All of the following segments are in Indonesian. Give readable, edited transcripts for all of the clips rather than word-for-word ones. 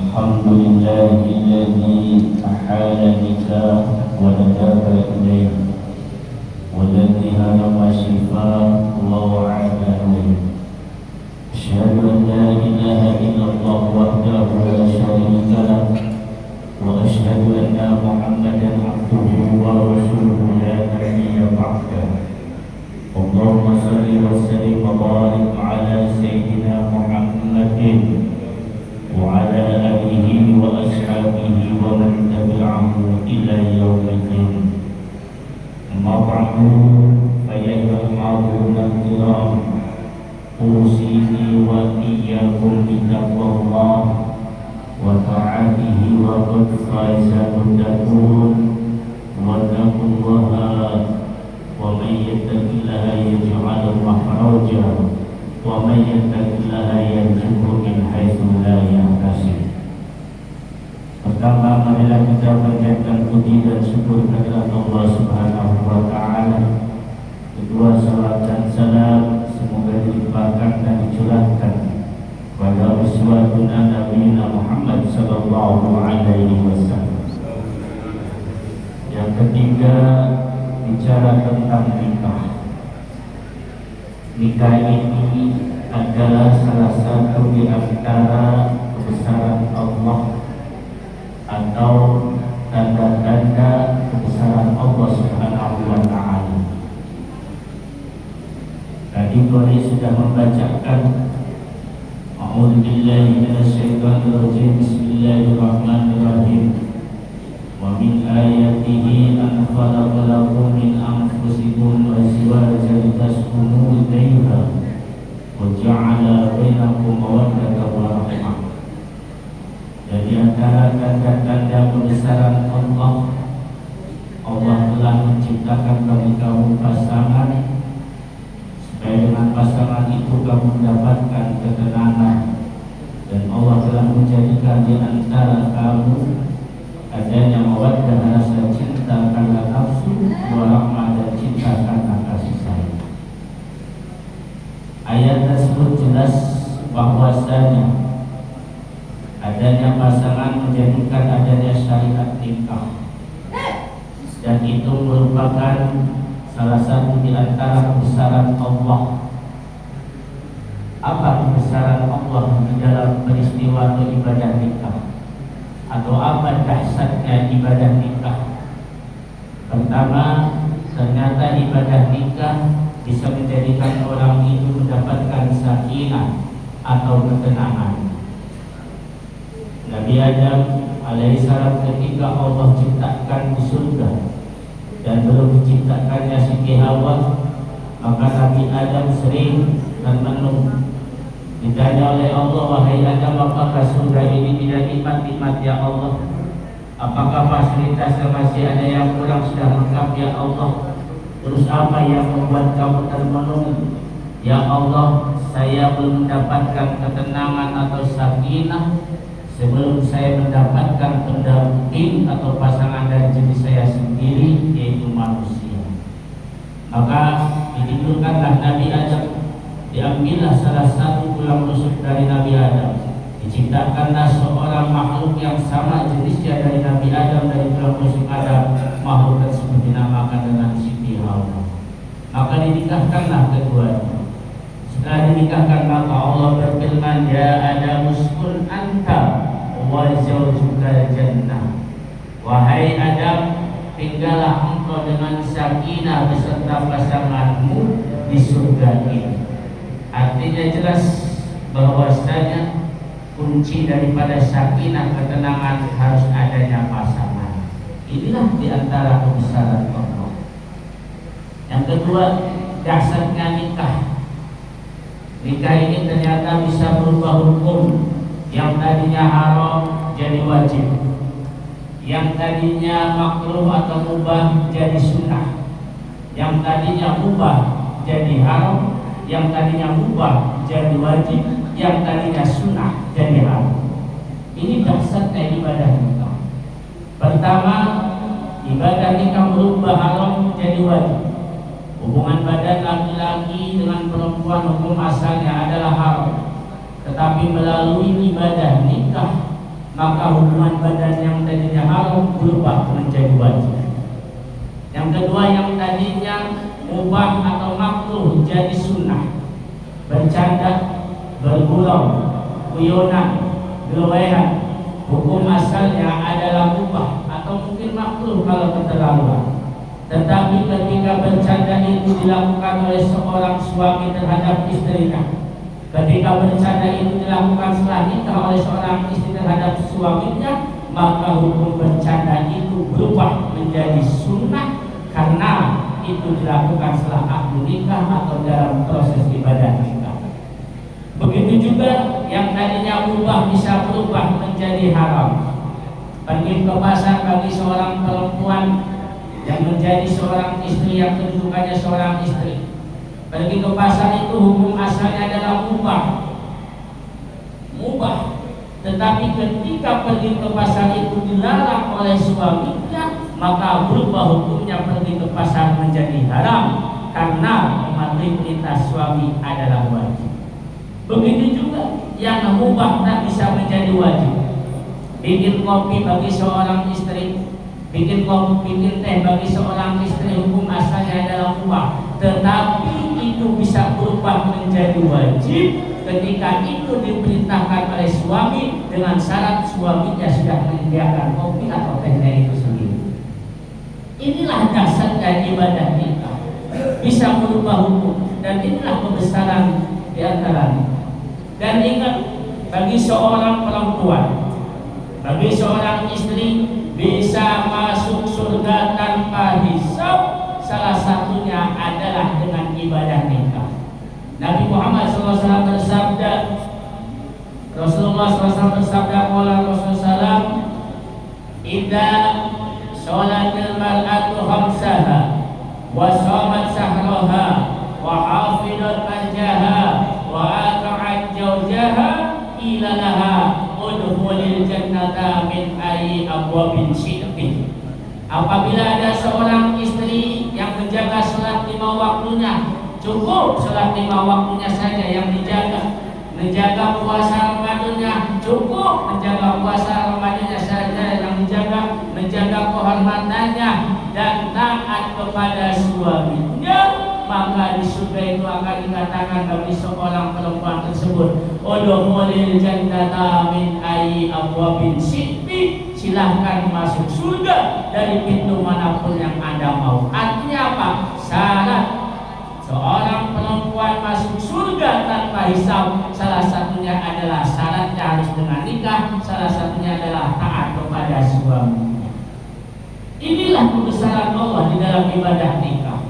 الحمد لله الذي أحال النكاح وندب إليه والذي هرم شفاء ووعد عليه. أشهد أن لا إله إلا الله وحده لا شريك له وأشهد أن محمدا عبده ورسوله لا نبي بعده. اللهم صل وسلم وبارك على سيدنا محمد وعلى آله وأصحابه ومن تبعه إلى يوم الدين. أما بعد فيا أيها الحاضرون الكرام، أوصيني وإياكم بتقوى الله وطاعته وقد فاز المتقون. واتقوا الله ومن يتق الله يجعل مخرجا ومن يتق الله يرزقه من حيث لا يحتسب. Pertama, marilah kita panjatkan puji dan syukur kepada Allah Subhanahu wa taala. Kedua, salat dan salam semoga dilimpahkan dan dicurahkan kepada uswatuna nabiyina Muhammad sallallahu alaihi wasallam. Yang ketiga, bicara tentang nikah. Nikah ini adalah salah satu di antara kebesaran Allah atau tanda-tanda kebesaran Allah Subhanahu wa taala. Tadi Qari sudah membacakan A'udzu billahi minasyaitonir rajim. Bismillahirrahmanirrahim. Wa min ayatihi an khalaqa lakum min anfusikum azwajan taskunu ilaiha wa ja'ala bainakum mawaddatan wa rahmah. Jadi antara tanda-tanda kebesaran Allah, Allah telah menciptakan bagi kamu pasangan supaya dengan pasangan itu kamu mendapatkan ketenangan, dan Allah telah menjadikan di antara kamu adanya mawaddah, rasa cinta karena nafsu, warahmah, dan cinta karena kasih sayang. Ayat tersebut jelas bahwasanya adanya pasangan menjadikan adanya syariat nikah, dan itu merupakan salah satu di antara kebesaran Allah. Apa kebesaran Allah di dalam peristiwa atau ibadah nikah? Atau apa dahsyatnya ibadah nikah? Pertama, ternyata ibadah nikah bisa menjadikan orang itu mendapatkan sakinah atau ketenangan. Nabi Adam alaihissalam ketika Allah ciptakan di surga dan belum diciptakannya Siti Hawa, maka Nabi Adam sering dan menung ditanya oleh Allah, wahai Adam, apakah surga ini tidak nikmat-nikmat ya Allah? Apakah fasilitasnya masih ada yang kurang, sudah lengkap ya Allah? Terus apa yang membuat kamu termenung? Ya Allah, saya belum mendapatkan ketenangan atau sakinah sebelum saya mendapatkan pendamping atau pasangan dari jenis saya sendiri, yaitu manusia. Maka ditimbulkanlah Nabi Adam, diambillah salah satu tulang rusuk dari Nabi Adam, diciptakanlah seorang makhluk yang sama jenisnya dari Nabi Adam, dari tulang rusuk Adam. Makhluk tersebut dinamakan dengan Siti Hawa. Maka dinikahkanlah keduanya. Setelah dinikahkan, maka Allah berfirman, ya Adam uskun anta wa zawjuka jannah. Wahai Adam, tinggallah engkau dengan sakinah beserta pasanganmu di surga ini. Artinya jelas bahwasanya kunci daripada sakinah, ketenangan, harus adanya pasangan. Inilah diantara kebesaran Allah. Yang kedua, dahsyatnya nikah. Nikah ini ternyata bisa berubah hukum. Yang tadinya haram jadi wajib, yang tadinya makruh atau mubah jadi sunnah, yang tadinya mubah jadi haram, yang tadinya mubah jadi wajib, yang tadinya sunnah jadi haram. Ini dahsyatnya ibadah nikah. Pertama, ibadah nikah merubah haram jadi wajib. Hubungan badan laki-laki dengan perempuan hukum asalnya adalah haram, tetapi melalui ibadah nikah maka hubungan badan yang tadinya haram berubah menjadi wajib. Yang kedua, yang tadinya mubah atau makruh jadi sunnah. Bercanda, bergurau, guyonan, gelewehan, hukum asalnya adalah mubah atau mungkin makruh kalau keterlaluan. Tetapi ketika bercanda itu dilakukan oleh seorang suami terhadap istrinya, ketika bercanda itu dilakukan setelah nikah oleh seorang istri terhadap suaminya, maka hukum bercanda itu berubah menjadi sunnah karena itu dilakukan setelah akad nikah atau dalam proses ibadah nikah. Begitu juga yang tadinya mubah bisa berubah menjadi haram. Pergi ke pasar bagi seorang perempuan yang menjadi seorang istri yang kedudukannya seorang istri. Pergi ke pasar itu hukum asalnya adalah mubah. Tetapi ketika pergi ke pasar itu dilarang oleh suaminya, maka berubah hukumnya pergi ke pasar menjadi haram karena mematuhi perintah suami adalah wajib. Begitu juga yang mubah tak bisa menjadi wajib. Bikin kopi bagi seorang istri, bikin teh bagi seorang istri hukum asalnya adalah mubah, tetapi itu bisa berubah menjadi wajib ketika itu diperintahkan oleh suami dengan syarat suaminya sudah menyediakan kopi atau tehnya itu sendiri. Inilah dasarnya ibadah kita, bisa berubah hukum, dan inilah kebesaran di antaranya. Dan ingat, bagi seorang perempuan, bagi seorang istri bisa masuk surga tanpa hisab, salah satunya adalah dengan ibadah nikah. Nabi Muhammad SAW bersabda, Rasulullah SAW bersabda, qala Rasulullah, idza sholatil mar'atu khamsaha wa shamat sahraha wa hafidhat farjaha wa ata'at zawjaha ila laha udkhulil jannata min ayyi abwabin syi'ti. Apabila ada seorang istri yang menjaga salat 5 waktunya, cukup salat 5 waktunya saja yang dijaga. Menjaga puasa Ramadannya, cukup menjaga puasa Ramadannya saja yang dijaga. Menjaga kehormatannya dan taat kepada suaminya, maka di surga itu akan dikatakan bagi seorang perempuan tersebut, udkhulil jannata min ayyi abwabin syi'ti, silahkan masuk surga dari pintu manapun yang Anda mau. Artinya apa? Syarat seorang perempuan masuk surga tanpa hisab, salah satunya adalah syaratnya harus dengan nikah, salah satunya adalah taat kepada suami. Inilah kebesaran Allah di dalam ibadah nikah.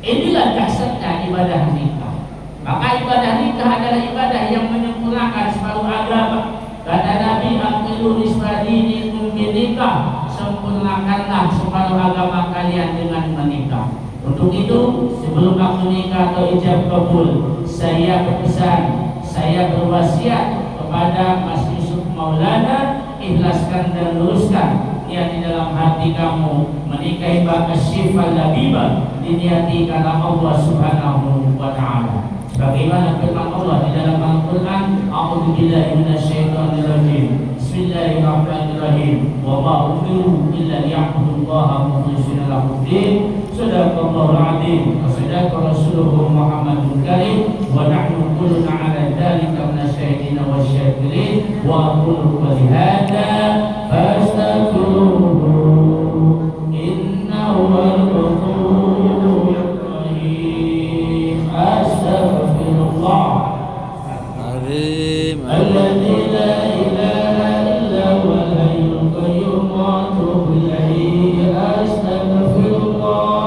Inilah dasarnya ibadah nikah. Maka ibadah nikah adalah ibadah yang menyempurnakan separuh agama. Kata Nabi, aqilu nisfa dinikum binikah, sempurnakanlah separuh agama kalian dengan menikah. Untuk itu, sebelum aku nikah atau ijab kabul, saya berpesan, saya berwasiat kepada Mas Yusuf Maulana, ikhlaskan dan luruskan niat di dalam hati kamu menikahi Mbak Asyifah Labibah, diniati karena Allah Subhanahu wa ta'ala. Sebagaimana firman Allah di dalam Al-Quran, a'udzubillahi minasyaitonirrajim, bismillahirrahmanirrahim, wa ma umiru illa liya'budullaha mukhlishina lahu-d-din, sadaqallahul azim, wa sadaqa rasuluhu Muhammadul karim, wa nahnu kulluna 'ala dzalika minasyahidin wasyakirin, wa aqulu qawli hadza fastaghfiruhu innahu huwal ghafurur rahim. Astaghfirullah alladzi la ilaha illa huwal hayyul qayyum wa atubu ilaihi. Astaghfirullah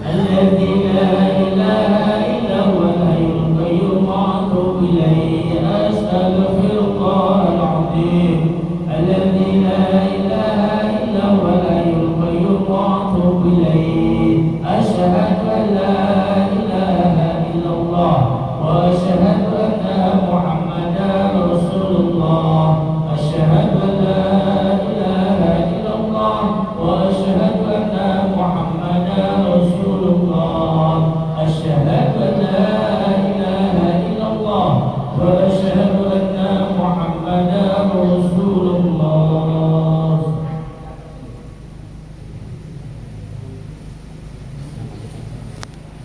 alladzi la ilaha illa huwal hayyul qayyum wa atubu ilaihi. Astaghfirullah Adamu Rasul